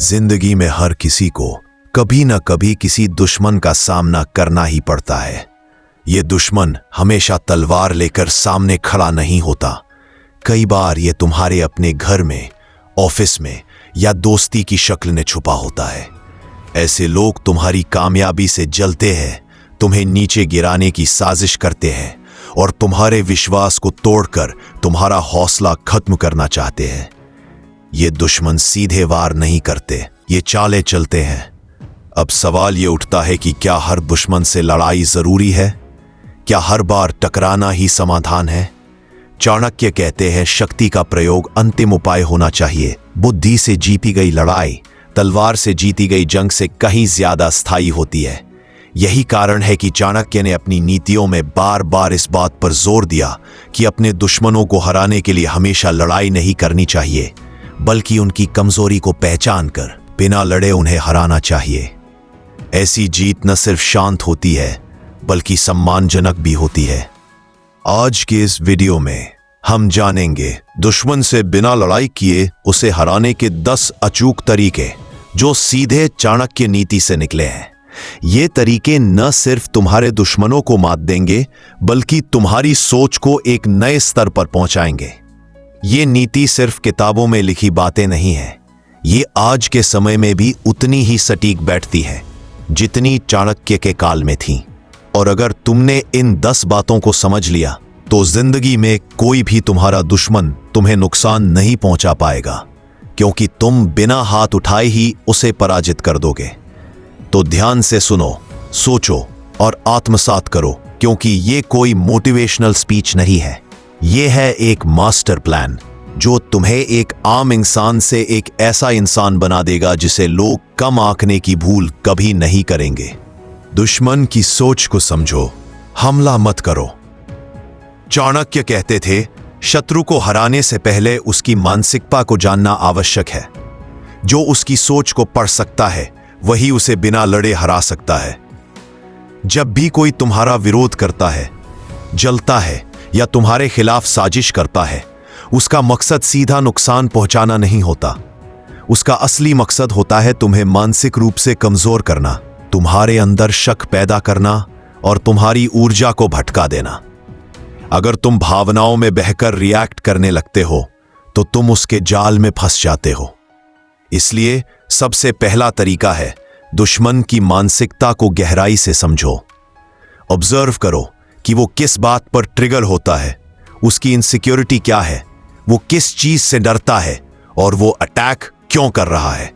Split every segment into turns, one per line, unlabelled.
जिंदगी में हर किसी को कभी न कभी किसी दुश्मन का सामना करना ही पड़ता है। ये दुश्मन हमेशा तलवार लेकर सामने खड़ा नहीं होता। कई बार ये तुम्हारे अपने घर में, ऑफिस में या दोस्ती की शक्ल में छुपा होता है। ऐसे लोग तुम्हारी कामयाबी से जलते हैं, तुम्हें नीचे गिराने की साजिश करते हैं और तुम्हारे विश्वास को तोड़कर तुम्हारा हौसला खत्म करना चाहते हैं। ये दुश्मन सीधे वार नहीं करते, ये चालें चलते हैं। अब सवाल ये उठता है कि क्या हर दुश्मन से लड़ाई जरूरी है? क्या हर बार टकराना ही समाधान है? चाणक्य कहते हैं शक्ति का प्रयोग अंतिम उपाय होना चाहिए। बुद्धि से जीती गई लड़ाई तलवार से जीती गई जंग से कहीं ज्यादा स्थायी होती है। यही कारण है कि चाणक्य ने अपनी नीतियों में बार बार इस बात पर जोर दिया कि अपने दुश्मनों को हराने के लिए हमेशा लड़ाई नहीं करनी चाहिए, बल्कि उनकी कमजोरी को पहचान कर बिना लड़े उन्हें हराना चाहिए। ऐसी जीत न सिर्फ शांत होती है बल्कि सम्मानजनक भी होती है। आज के इस वीडियो में हम जानेंगे दुश्मन से बिना लड़ाई किए उसे हराने के 10 अचूक तरीके जो सीधे चाणक्य नीति से निकले हैं। ये तरीके न सिर्फ तुम्हारे दुश्मनों को मात देंगे बल्कि तुम्हारी सोच को एक नए स्तर पर पहुंचाएंगे। ये नीति सिर्फ किताबों में लिखी बातें नहीं है, ये आज के समय में भी उतनी ही सटीक बैठती है जितनी चाणक्य के काल में थी। और अगर तुमने इन 10 बातों को समझ लिया तो जिंदगी में कोई भी तुम्हारा दुश्मन तुम्हें नुकसान नहीं पहुंचा पाएगा, क्योंकि तुम बिना हाथ उठाए ही उसे पराजित कर दोगे। तो ध्यान से सुनो, सोचो और आत्मसात करो, क्योंकि ये कोई मोटिवेशनल स्पीच नहीं है। ये है एक मास्टर प्लान जो तुम्हें एक आम इंसान से एक ऐसा इंसान बना देगा जिसे लोग कम आंकने की भूल कभी नहीं करेंगे। दुश्मन की सोच को समझो, हमला मत करो। चाणक्य कहते थे शत्रु को हराने से पहले उसकी मानसिकता को जानना आवश्यक है। जो उसकी सोच को पढ़ सकता है वही उसे बिना लड़े हरा सकता है। जब भी कोई तुम्हारा विरोध करता है, जलता है या तुम्हारे खिलाफ साजिश करता है, उसका मकसद सीधा नुकसान पहुंचाना नहीं होता। उसका असली मकसद होता है तुम्हें मानसिक रूप से कमजोर करना, तुम्हारे अंदर शक पैदा करना और तुम्हारी ऊर्जा को भटका देना। अगर तुम भावनाओं में बहकर रिएक्ट करने लगते हो तो तुम उसके जाल में फंस जाते हो। इसलिए सबसे पहला तरीका है दुश्मन की मानसिकता को गहराई से समझो। ऑब्जर्व करो कि वो किस बात पर ट्रिगर होता है, उसकी इनसिक्योरिटी क्या है, वो किस चीज से डरता है और वो अटैक क्यों कर रहा है।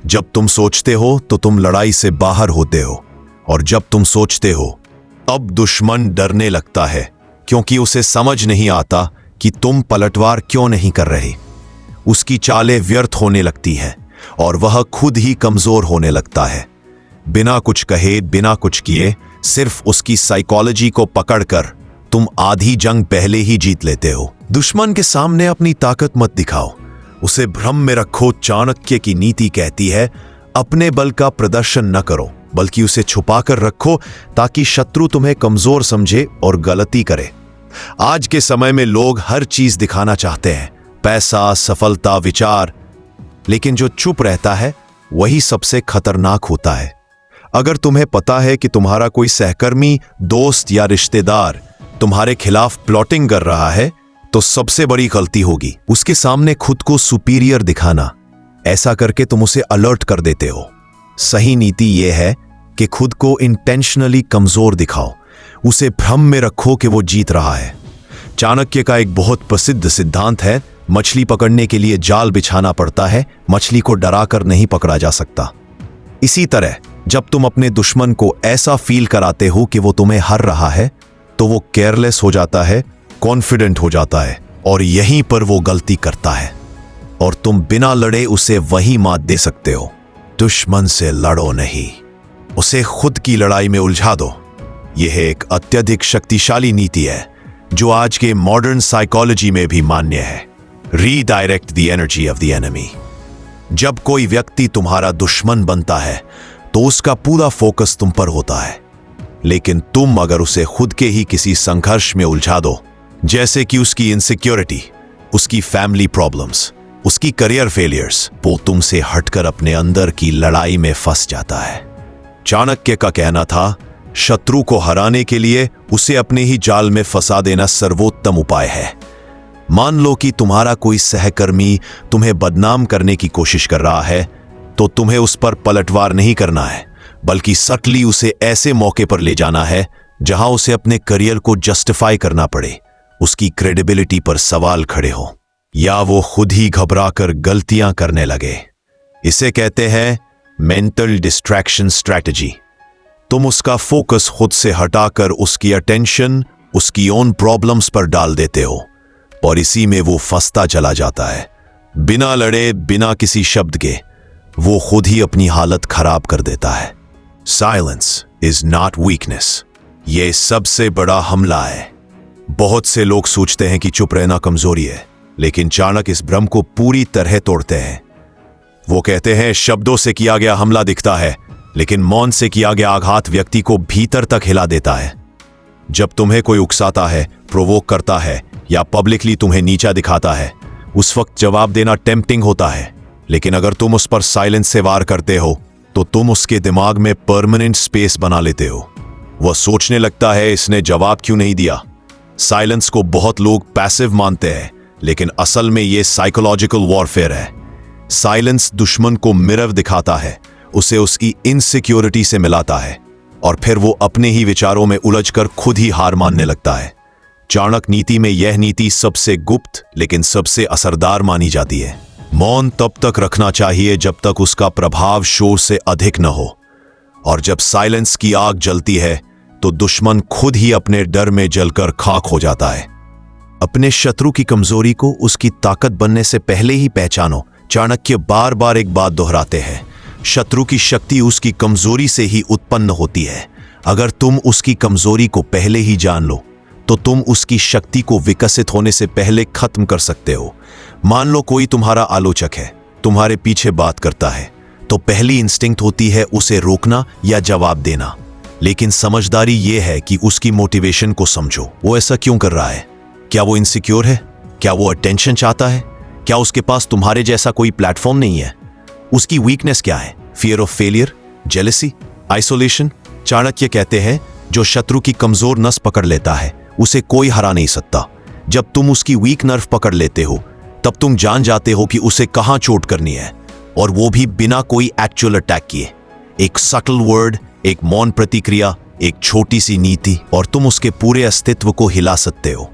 जब तुम सोचते हो तो तुम लड़ाई से बाहर होते हो, और जब तुम सोचते हो अब दुश्मन डरने लगता है, क्योंकि उसे समझ नहीं आता कि तुम पलटवार क्यों नहीं कर रहे। उसकी चालें व्यर्थ होने लगती है और वह खुद ही कमजोर होने लगता है। बिना कुछ कहे, बिना कुछ किए, सिर्फ उसकी साइकोलॉजी को पकड़कर तुम आधी जंग पहले ही जीत लेते हो। दुश्मन के सामने अपनी ताकत मत दिखाओ, उसे भ्रम में रखो। चाणक्य की नीति कहती है अपने बल का प्रदर्शन न करो, बल्कि उसे छुपाकर रखो ताकि शत्रु तुम्हें कमजोर समझे और गलती करे। आज के समय में लोग हर चीज दिखाना चाहते हैं, पैसा, सफलता, विचार, लेकिन जो चुप रहता है वही सबसे खतरनाक होता है। अगर तुम्हें पता है कि तुम्हारा कोई सहकर्मी, दोस्त या रिश्तेदार तुम्हारे खिलाफ प्लॉटिंग कर रहा है, तो सबसे बड़ी गलती होगी उसके सामने खुद को सुपीरियर दिखाना। ऐसा करके तुम उसे अलर्ट कर देते हो। सही नीति यह है कि खुद को इंटेंशनली कमजोर दिखाओ, उसे भ्रम में रखो कि वो जीत रहा है। चाणक्य का एक बहुत प्रसिद्ध सिद्धांत है, मछली पकड़ने के लिए जाल बिछाना पड़ता है, मछली को डराकर नहीं पकड़ा जा सकता। इसी तरह जब तुम अपने दुश्मन को ऐसा फील कराते हो कि वो तुम्हें हर रहा है, तो वो केयरलेस हो जाता है, कॉन्फिडेंट हो जाता है, और यहीं पर वो गलती करता है और तुम बिना लड़े उसे वही मात दे सकते हो। दुश्मन से लड़ो नहीं, उसे खुद की लड़ाई में उलझा दो। यह एक अत्यधिक शक्तिशाली नीति है जो आज के मॉडर्न साइकोलॉजी में भी मान्य है। Redirect the energy of the enemy. जब कोई व्यक्ति तुम्हारा दुश्मन बनता है तो उसका पूरा फोकस तुम पर होता है, लेकिन तुम अगर उसे खुद के ही किसी संघर्ष में उलझा दो, जैसे कि उसकी इनसिक्योरिटी, उसकी फैमिली प्रॉब्लम्स उसकी करियर फेलियर्स, वो तुमसे हटकर अपने अंदर की लड़ाई में फंस जाता है। चाणक्य का कहना था, शत्रु को हराने के लिए उसे अपने ही जाल में फंसा देना सर्वोत्तम उपाय है। मान लो कि तुम्हारा कोई सहकर्मी तुम्हें बदनाम करने की कोशिश कर रहा है, तो तुम्हें उस पर पलटवार नहीं करना है, बल्कि सटली उसे ऐसे मौके पर ले जाना है जहां उसे अपने करियर को जस्टिफाई करना पड़े, उसकी क्रेडिबिलिटी पर सवाल खड़े हो, या वो खुद ही घबराकर गलतियां करने लगे। इसे कहते हैं मेंटल डिस्ट्रैक्शन स्ट्रैटेजी। तुम उसका फोकस खुद से हटाकर उसकी अटेंशन उसकी ओन प्रॉब्लम्स पर डाल देते हो, और इसी में वो फंसता चला जाता है। बिना लड़े, बिना किसी शब्द के वो खुद ही अपनी हालत खराब कर देता है। साइलेंस इज नॉट वीकनेस, ये सबसे बड़ा हमला है। बहुत से लोग सोचते हैं कि चुप रहना कमजोरी है, लेकिन चाणक्य इस भ्रम को पूरी तरह तोड़ते हैं। वो कहते हैं शब्दों से किया गया हमला दिखता है, लेकिन मौन से किया गया आघात व्यक्ति को भीतर तक हिला देता है। जब तुम्हें कोई उकसाता है, प्रोवोक करता है या पब्लिकली तुम्हें नीचा दिखाता है, उस वक्त जवाब देना टेम्पटिंग होता है, लेकिन अगर तुम उस पर साइलेंस से वार करते हो तो तुम उसके दिमाग में परमानेंट स्पेस बना लेते हो। वह सोचने लगता है इसने जवाब क्यों नहीं दिया। साइलेंस को बहुत लोग पैसिव मानते हैं, लेकिन असल में यह साइकोलॉजिकल वॉरफेयर है। साइलेंस दुश्मन को मिरर दिखाता है, उसे उसकी इनसिक्योरिटी से मिलाता है, और फिर वो अपने ही विचारों में उलझकर खुद ही हार मानने लगता है। चाणक्य नीति में यह नीति सबसे गुप्त लेकिन सबसे असरदार मानी जाती है। मौन तब तक रखना चाहिए जब तक उसका प्रभाव शोर से अधिक न हो, और जब साइलेंस की आग जलती है तो दुश्मन खुद ही अपने डर में जलकर खाक हो जाता है। अपने शत्रु की कमजोरी को उसकी ताकत बनने से पहले ही पहचानो। चाणक्य बार बार एक बात दोहराते हैं, शत्रु की शक्ति उसकी कमजोरी से ही उत्पन्न होती है। अगर तुम उसकी कमजोरी को पहले ही जान लो तो तुम उसकी शक्ति को विकसित होने से पहले खत्म कर सकते हो। मान लो कोई तुम्हारा आलोचक है, तुम्हारे पीछे बात करता है, तो पहली इंस्टिंक्ट होती है उसे रोकना या जवाब देना, लेकिन समझदारी यह है कि उसकी मोटिवेशन को समझो। वो ऐसा क्यों कर रहा है? क्या वो इनसिक्योर है? क्या वो अटेंशन चाहता है? क्या उसके पास तुम्हारे जैसा कोई प्लेटफॉर्म नहीं है? उसकी वीकनेस क्या है? Fear of failure, jealousy, isolation? Chanakya कहते हैं जो शत्रु की कमजोर नस पकड़ लेता है उसे कोई हरा नहीं सकता। जब तुम उसकी वीक नर्व पकड़ लेते हो तब तुम जान जाते हो कि उसे कहां चोट करनी है, और वो भी बिना कोई एक्चुअल अटैक किए। एक सटल वर्ड, एक मौन प्रतिक्रिया, एक छोटी सी नीति, और तुम उसके पूरे अस्तित्व को हिला सकते हो।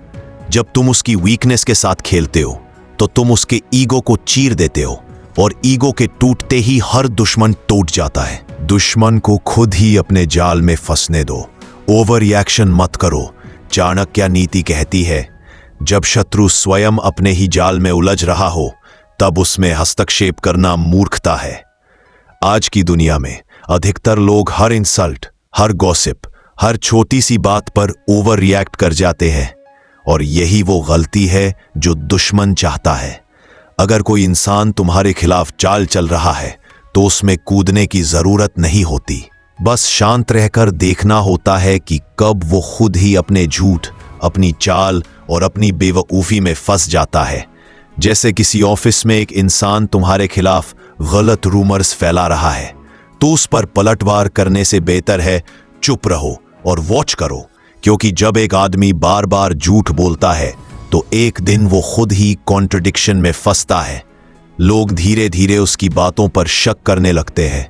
जब तुम उसकी वीकनेस के साथ खेलते हो तो तुम उसके ईगो को चीर देते हो, और ईगो के टूटते ही हर दुश्मन टूट जाता है। दुश्मन को खुद ही अपने जाल में फंसने दो, ओवर रिएक्शन मत करो। चाणक्य नीति कहती है जब शत्रु स्वयं अपने ही जाल में उलझ रहा हो तब उसमें हस्तक्षेप करना मूर्खता है। आज की दुनिया में अधिकतर लोग हर इंसल्ट, हर गॉसिप, हर छोटी सी बात पर ओवर रिएक्ट कर जाते हैं, और यही वो गलती है जो दुश्मन चाहता है। अगर कोई इंसान तुम्हारे खिलाफ चाल चल रहा है तो उसमें कूदने की जरूरत नहीं होती, बस शांत रहकर देखना होता है कि कब वो खुद ही अपने झूठ, अपनी चाल और अपनी बेवकूफ़ी में फंस जाता है। जैसे किसी ऑफिस में एक इंसान तुम्हारे खिलाफ गलत रूमर्स फैला रहा है, तो उस पर पलटवार करने से बेहतर है चुप रहो और वॉच करो, क्योंकि जब एक आदमी बार बार झूठ बोलता है तो एक दिन वो खुद ही कॉन्ट्रडिक्शन में फंसता है। लोग धीरे धीरे उसकी बातों पर शक करने लगते हैं।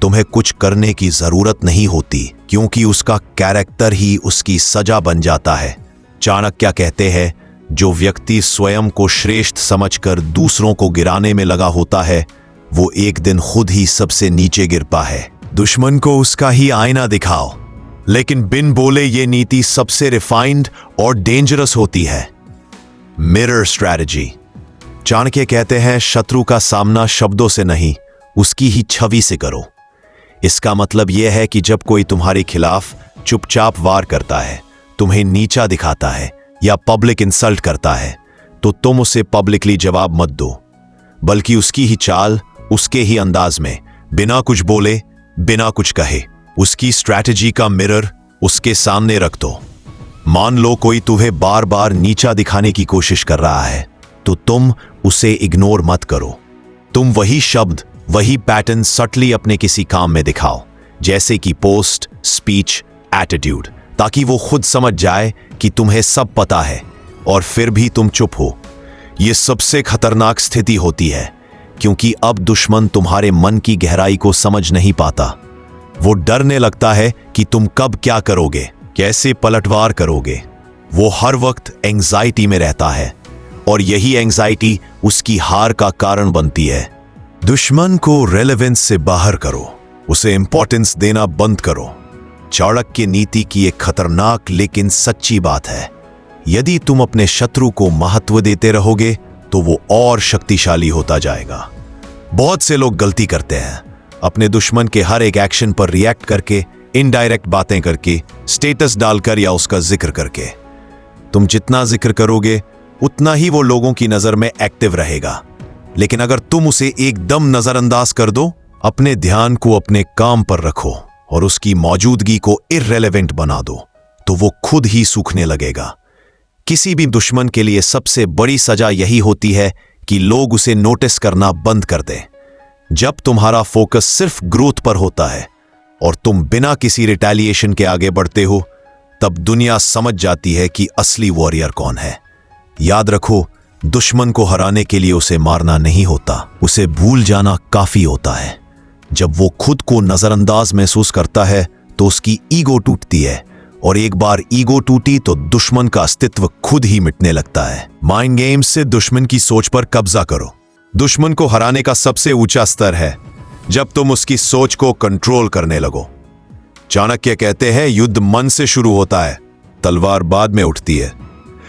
तुम्हें कुछ करने की जरूरत नहीं होती, क्योंकि उसका कैरेक्टर ही उसकी सजा बन जाता है। चाणक्य कहते हैं जो व्यक्ति स्वयं को श्रेष्ठ समझकर दूसरों को गिराने में लगा होता है वो एक दिन खुद ही सबसे नीचे गिरता है। दुश्मन को उसका ही आईना दिखाओ, लेकिन बिन बोले ये नीति सबसे रिफाइंड और डेंजरस होती है। Mirror strategy. चाणक्य कहते हैं शत्रु का सामना शब्दों से नहीं, उसकी ही छवि से करो। इसका मतलब यह है कि जब कोई तुम्हारे खिलाफ चुपचाप वार करता है, तुम्हें नीचा दिखाता है या पब्लिक इंसल्ट करता है, तो तुम उसे पब्लिकली जवाब मत दो, बल्कि उसकी ही चाल, उसके ही अंदाज में, बिना कुछ बोले, बिना कुछ कहे, उसकी स्ट्रैटेजी का मिरर उसके सामने रख दो। मान लो कोई तुम्हें बार बार नीचा दिखाने की कोशिश कर रहा है, तो तुम उसे इग्नोर मत करो। तुम वही शब्द, वही पैटर्न सटली अपने किसी काम में दिखाओ, जैसे कि पोस्ट, स्पीच, एटीट्यूड, ताकि वो खुद समझ जाए कि तुम्हें सब पता है और फिर भी तुम चुप हो। यह सबसे खतरनाक स्थिति होती है, क्योंकि अब दुश्मन तुम्हारे मन की गहराई को समझ नहीं पाता। वो डरने लगता है कि तुम कब क्या करोगे, कैसे पलटवार करोगे। वो हर वक्त एंजाइटी में रहता है और यही एंजाइटी उसकी हार का कारण बनती है। दुश्मन को रेलेवेंस से बाहर करो, उसे इंपॉर्टेंस देना बंद करो। चाणक्य नीति की एक खतरनाक लेकिन सच्ची बात है, यदि तुम अपने शत्रु को महत्व देते रहोगे तो वो और शक्तिशाली होता जाएगा। बहुत से लोग गलती करते हैं, अपने दुश्मन के हर एक एक्शन पर रिएक्ट करके, इनडायरेक्ट बातें करके, स्टेटस डालकर या उसका जिक्र करके। तुम जितना जिक्र करोगे उतना ही वो लोगों की नजर में एक्टिव रहेगा, लेकिन अगर तुम उसे एकदम नजरअंदाज कर दो, अपने ध्यान को अपने काम पर रखो और उसकी मौजूदगी को इररिलेवेंट बना दो, तो वो खुद ही सूखने लगेगा। किसी भी दुश्मन के लिए सबसे बड़ी सजा यही होती है कि लोग उसे नोटिस करना बंद कर दें। जब तुम्हारा फोकस सिर्फ ग्रोथ पर होता है और तुम बिना किसी रिटेलिएशन के आगे बढ़ते हो, तब दुनिया समझ जाती है कि असली वॉरियर कौन है। याद रखो, दुश्मन को हराने के लिए उसे मारना नहीं होता, उसे भूल जाना काफी होता है। जब वो खुद को नजरअंदाज महसूस करता है तो उसकी ईगो टूटती है, और एक बार ईगो टूटी तो दुश्मन का अस्तित्व खुद ही मिटने लगता है। माइंड गेम्स से दुश्मन की सोच पर कब्जा करो। दुश्मन को हराने का सबसे ऊंचा स्तर है जब तुम उसकी सोच को कंट्रोल करने लगो। चाणक्य कहते हैं, युद्ध मन से शुरू होता है, तलवार बाद में उठती है।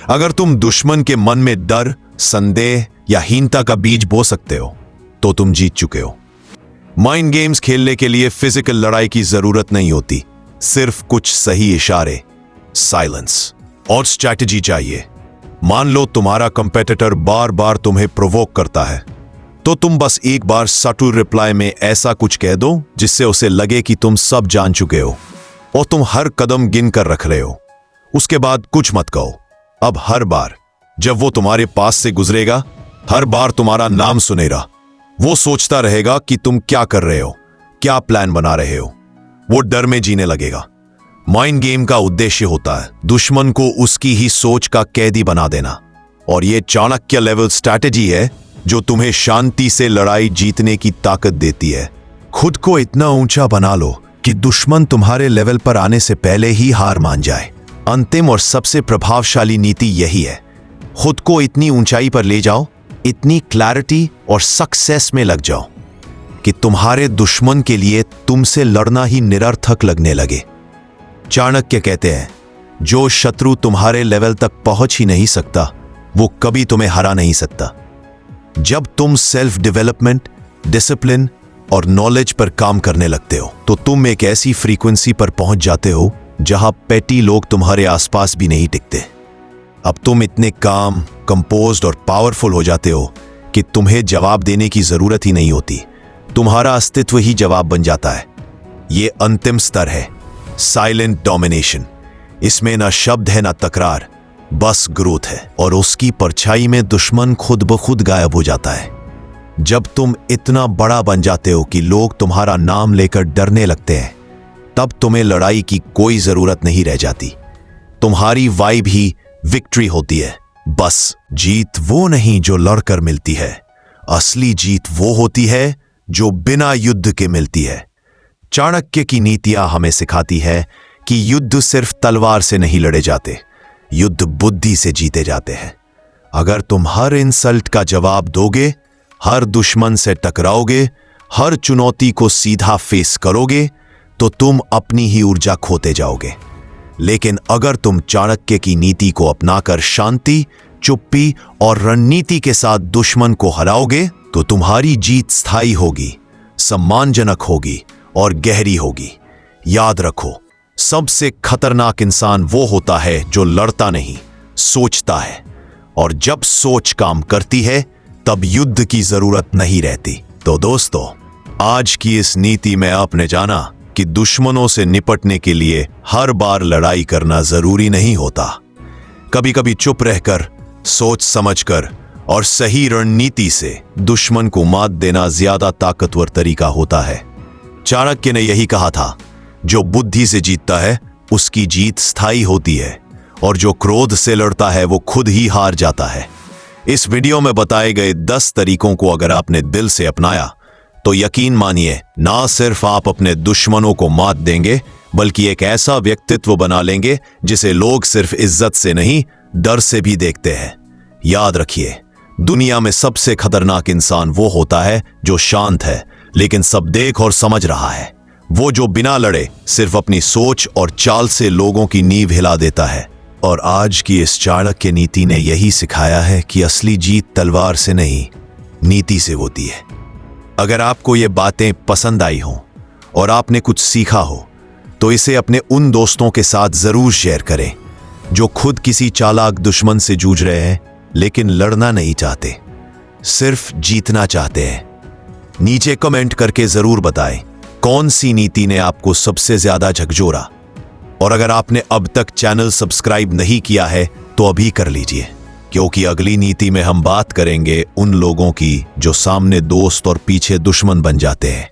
अगर तुम दुश्मन के मन में डर, संदेह या हीनता का बीज बो सकते हो तो तुम जीत चुके हो। माइंड गेम्स खेलने के लिए फिजिकल लड़ाई की जरूरत नहीं होती, सिर्फ कुछ सही इशारे, साइलेंस और स्ट्रैटेजी चाहिए। मान लो तुम्हारा कंपेटिटर बार बार तुम्हें प्रोवोक करता है, तो तुम बस एक बार सटल रिप्लाई में ऐसा कुछ कह दो जिससे उसे लगे कि तुम सब जान चुके हो और तुम हर कदम गिन कर रख रहे हो। उसके बाद कुछ मत कहो। अब हर बार जब वो तुम्हारे पास से गुजरेगा, हर बार तुम्हारा नाम सुनेगा। वो सोचता रहेगा कि तुम क्या कर रहे हो, क्या प्लान बना रहे हो। वो डर में जीने लगेगा। माइंड गेम का उद्देश्य होता है दुश्मन को उसकी ही सोच का कैदी बना देना, और ये चाणक्य लेवल स्ट्रैटेजी है जो तुम्हें शांति से लड़ाई जीतने की ताकत देती है। खुद को इतना ऊंचा बना लो कि दुश्मन तुम्हारे लेवल पर आने से पहले ही हार मान जाए। अंतिम और सबसे प्रभावशाली नीति यही है, खुद को इतनी ऊंचाई पर ले जाओ, इतनी क्लैरिटी और सक्सेस में लग जाओ कि तुम्हारे दुश्मन के लिए तुमसे लड़ना ही निरर्थक लगने लगे। चाणक्य कहते हैं, जो शत्रु तुम्हारे लेवल तक पहुंच ही नहीं सकता, वो कभी तुम्हें हरा नहीं सकता। जब तुम सेल्फ डेवलपमेंट, डिसिप्लिन और नॉलेज पर काम करने लगते हो, तो तुम एक ऐसी फ्रीक्वेंसी पर पहुंच जाते हो जहां पेटी लोग तुम्हारे आसपास भी नहीं टिकते। अब तुम इतने काम, कंपोज्ड और पावरफुल हो जाते हो कि तुम्हें जवाब देने की जरूरत ही नहीं होती। तुम्हारा अस्तित्व ही जवाब बन जाता है। यह अंतिम स्तर है, साइलेंट डोमिनेशन। इसमें ना शब्द है ना तकरार, बस ग्रोथ है, और उसकी परछाई में दुश्मन खुद ब खुद गायब हो जाता है। जब तुम इतना बड़ा बन जाते हो कि लोग तुम्हारा नाम लेकर डरने लगते हैं, तब तुम्हें लड़ाई की कोई जरूरत नहीं रह जाती। तुम्हारी वाइब ही विक्ट्री होती है। बस जीत वो नहीं जो लड़कर मिलती है, असली जीत वो होती है जो बिना युद्ध के मिलती है। चाणक्य की नीतियां हमें सिखाती है कि युद्ध सिर्फ तलवार से नहीं लड़े जाते, युद्ध बुद्धि से जीते जाते हैं। अगर तुम हर इंसल्ट का जवाब दोगे, हर दुश्मन से टकराओगे, हर चुनौती को सीधा फेस करोगे, तो तुम अपनी ही ऊर्जा खोते जाओगे। लेकिन अगर तुम चाणक्य की नीति को अपनाकर शांति, चुप्पी और रणनीति के साथ दुश्मन को हराओगे, तो तुम्हारी जीत स्थायी होगी, सम्मानजनक होगी और गहरी होगी। याद रखो, सबसे खतरनाक इंसान वो होता है जो लड़ता नहीं, सोचता है, और जब सोच काम करती है तब युद्ध की जरूरत नहीं रहती। तो दोस्तों, आज की इस नीति में आपने जाना कि दुश्मनों से निपटने के लिए हर बार लड़ाई करना जरूरी नहीं होता। कभी कभी चुप रहकर, सोच समझकर और सही रणनीति से दुश्मन को मात देना ज्यादा ताकतवर तरीका होता है। चाणक्य ने यही कहा था, जो बुद्धि से जीतता है उसकी जीत स्थायी होती है और जो क्रोध से लड़ता है वो खुद ही हार जाता है। इस वीडियो में बताए गए 10 तरीकों को अगर आपने दिल से अपनाया तो यकीन मानिए, ना सिर्फ आप अपने दुश्मनों को मात देंगे बल्कि एक ऐसा व्यक्तित्व बना लेंगे जिसे लोग सिर्फ इज्जत से नहीं, डर से भी देखते हैं। याद रखिए, दुनिया में सबसे खतरनाक इंसान वो होता है जो शांत है लेकिन सब देख और समझ रहा है। वो जो बिना लड़े सिर्फ अपनी सोच और चाल से लोगों की नींव हिला देता है। और आज की इस चाणक्य नीति ने यही सिखाया है कि असली जीत तलवार से नहीं, नीति से होती है। अगर आपको ये बातें पसंद आई हों और आपने कुछ सीखा हो तो इसे अपने उन दोस्तों के साथ जरूर शेयर करें जो खुद किसी चालाक दुश्मन से जूझ रहे हैं लेकिन लड़ना नहीं चाहते, सिर्फ जीतना चाहते हैं। नीचे कमेंट करके जरूर बताएं कौन सी नीति ने आपको सबसे ज्यादा झकझोरा। और अगर आपने अब तक चैनल सब्सक्राइब नहीं किया है तो अभी कर लीजिए, क्योंकि अगली नीति में हम बात करेंगे उन लोगों की जो सामने दोस्त और पीछे दुश्मन बन जाते हैं।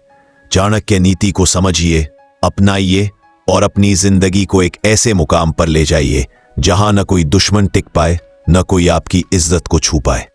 चाणक्य नीति को समझिए, अपनाइए और अपनी जिंदगी को एक ऐसे मुकाम पर ले जाइए जहां न कोई दुश्मन टिक पाए, न कोई आपकी इज्जत को छू पाए।